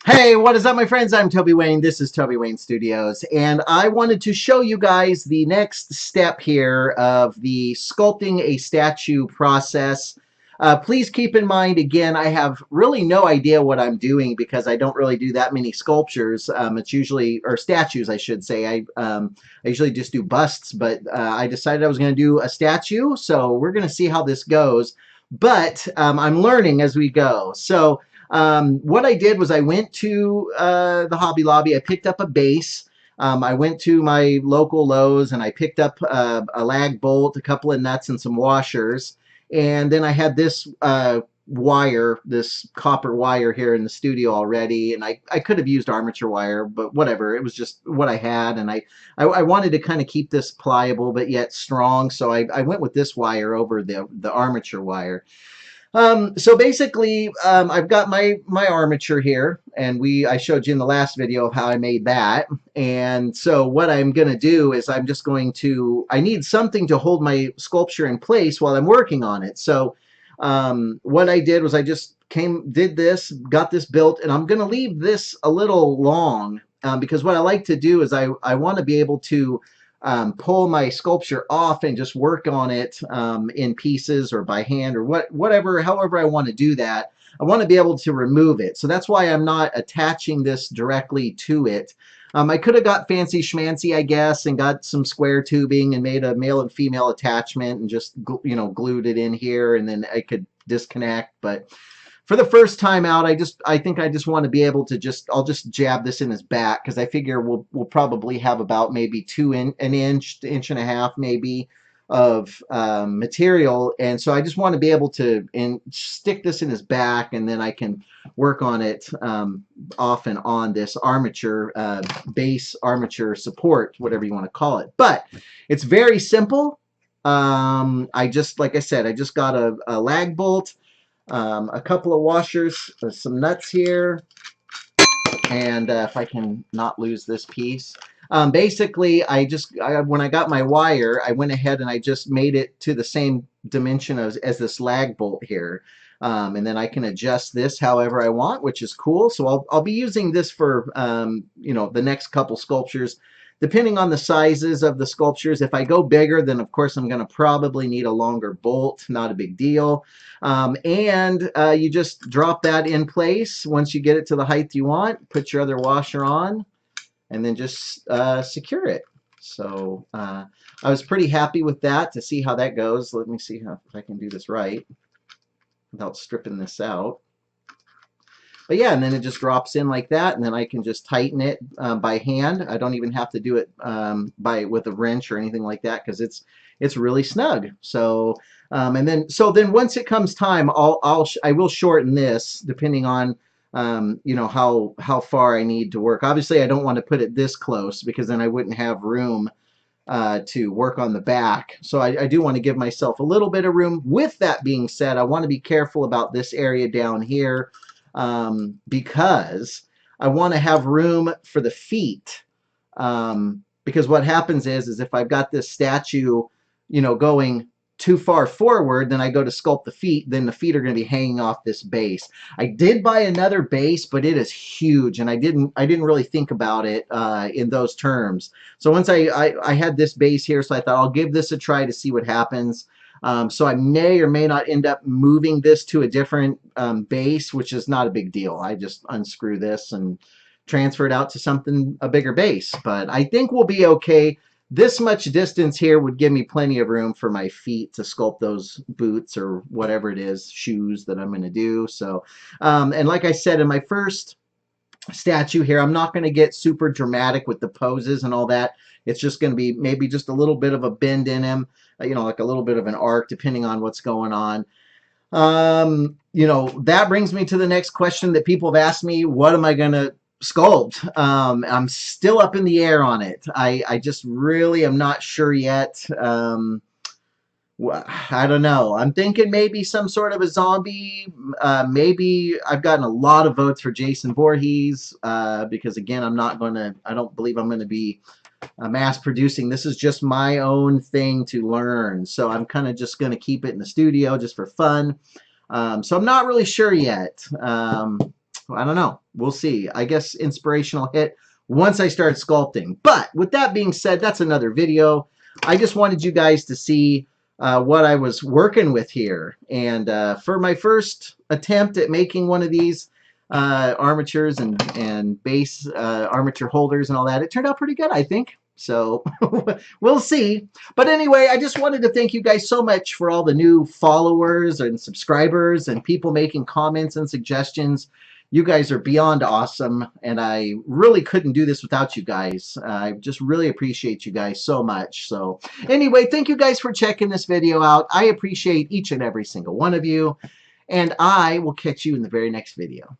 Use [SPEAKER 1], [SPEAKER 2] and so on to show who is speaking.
[SPEAKER 1] Hey, what is up, my friends? I'm Toby Wayne. This is Toby Wayne Studios, and I wanted to show you guys the next step here of the sculpting a statue process. Please keep in mind, again, I have really no idea what I'm doing because I don't really do that many sculptures. It's usually, or statues, I should say. I usually just do busts, but I decided I was going to do a statue, so we're going to see how this goes. But I'm learning as we go. So what I did was I went to the Hobby Lobby. I picked up a base. I went to my local Lowe's and I picked up a lag bolt, a couple of nuts, and some washers. And then I had this wire, this copper wire here in the studio already. And I could have used armature wire, but whatever. It was just what I had. And I wanted to kind of keep this pliable but yet strong. So I went with this wire over the armature wire. So basically, I've got my armature here, and I showed you in the last video of how I made that. And so what I'm going to do is I need something to hold my sculpture in place while I'm working on it. So what I did was I just did this, got this built, and I'm going to leave this a little long because what I like to do is I want to be able to pull my sculpture off and just work on it in pieces or by hand or whatever, however I want to do that. I want to be able to remove it. So that's why I'm not attaching this directly to it. I could have got fancy schmancy, I guess, and got some square tubing and made a male and female attachment and just, glued it in here, and then I could disconnect. But for the first time out, I think I just want to be able to I'll just jab this in his back because I figure we'll probably have about maybe an inch, inch and a half maybe of material, and so I just want to be able to stick this in his back, and then I can work on it off and on this armature base armature support, whatever you want to call it. But it's very simple. Like I said, I just got a lag bolt, a couple of washers, some nuts here, and if I can not lose this piece. Basically, when I got my wire, I went ahead and I just made it to the same dimension as this lag bolt here. And then I can adjust this however I want, which is cool. So I'll be using this for, the next couple sculptures. Depending on the sizes of the sculptures, if I go bigger, then of course I'm going to probably need a longer bolt. Not a big deal. You just drop that in place once you get it to the height you want. Put your other washer on, and then just secure it. So I was pretty happy with that to see how that goes. Let me see if I can do this right without stripping this out. But yeah, and then it just drops in like that, and then I can just tighten it by hand. I don't even have to do it with a wrench or anything like that because it's really snug. So then once it comes time, I will shorten this depending on how far I need to work. Obviously, I don't want to put it this close because then I wouldn't have room to work on the back. So I do want to give myself a little bit of room. With that being said, I want to be careful about this area down here. Because I want to have room for the feet. Because what happens is if I've got this statue, going too far forward, then I go to sculpt the feet, then the feet are going to be hanging off this base. I did buy another base, but it is huge, and I didn't really think about it in those terms. So once I had this base here, so I thought I'll give this a try to see what happens. So I may or may not end up moving this to a different base, which is not a big deal. I just unscrew this and transfer it out to a bigger base. But I think we'll be okay. This much distance here would give me plenty of room for my feet to sculpt those boots or whatever it is, shoes that I'm going to do. So, and like I said, in my first statue here, I'm not going to get super dramatic with the poses and all that. It's just going to be maybe just a little bit of a bend in him, like a little bit of an arc depending on what's going on. That brings me to the next question that people have asked me: what am I going to sculpt? I'm still up in the air on it. I just really am not sure yet. I don't know. I'm thinking maybe some sort of a zombie. Maybe I've gotten a lot of votes for Jason Voorhees because, again, I don't believe I'm going to be mass producing. This is just my own thing to learn. So I'm kind of just going to keep it in the studio just for fun. So I'm not really sure yet. I don't know. We'll see. I guess inspirational hit once I start sculpting. But with that being said, that's another video. I just wanted you guys to see what I was working with here. And for my first attempt at making one of these armatures and base armature holders and all that, it turned out pretty good, I think. So we'll see. But anyway, I just wanted to thank you guys so much for all the new followers and subscribers and people making comments and suggestions. You guys are beyond awesome, and I really couldn't do this without you guys. I just really appreciate you guys so much. So anyway, thank you guys for checking this video out. I appreciate each and every single one of you, and I will catch you in the very next video.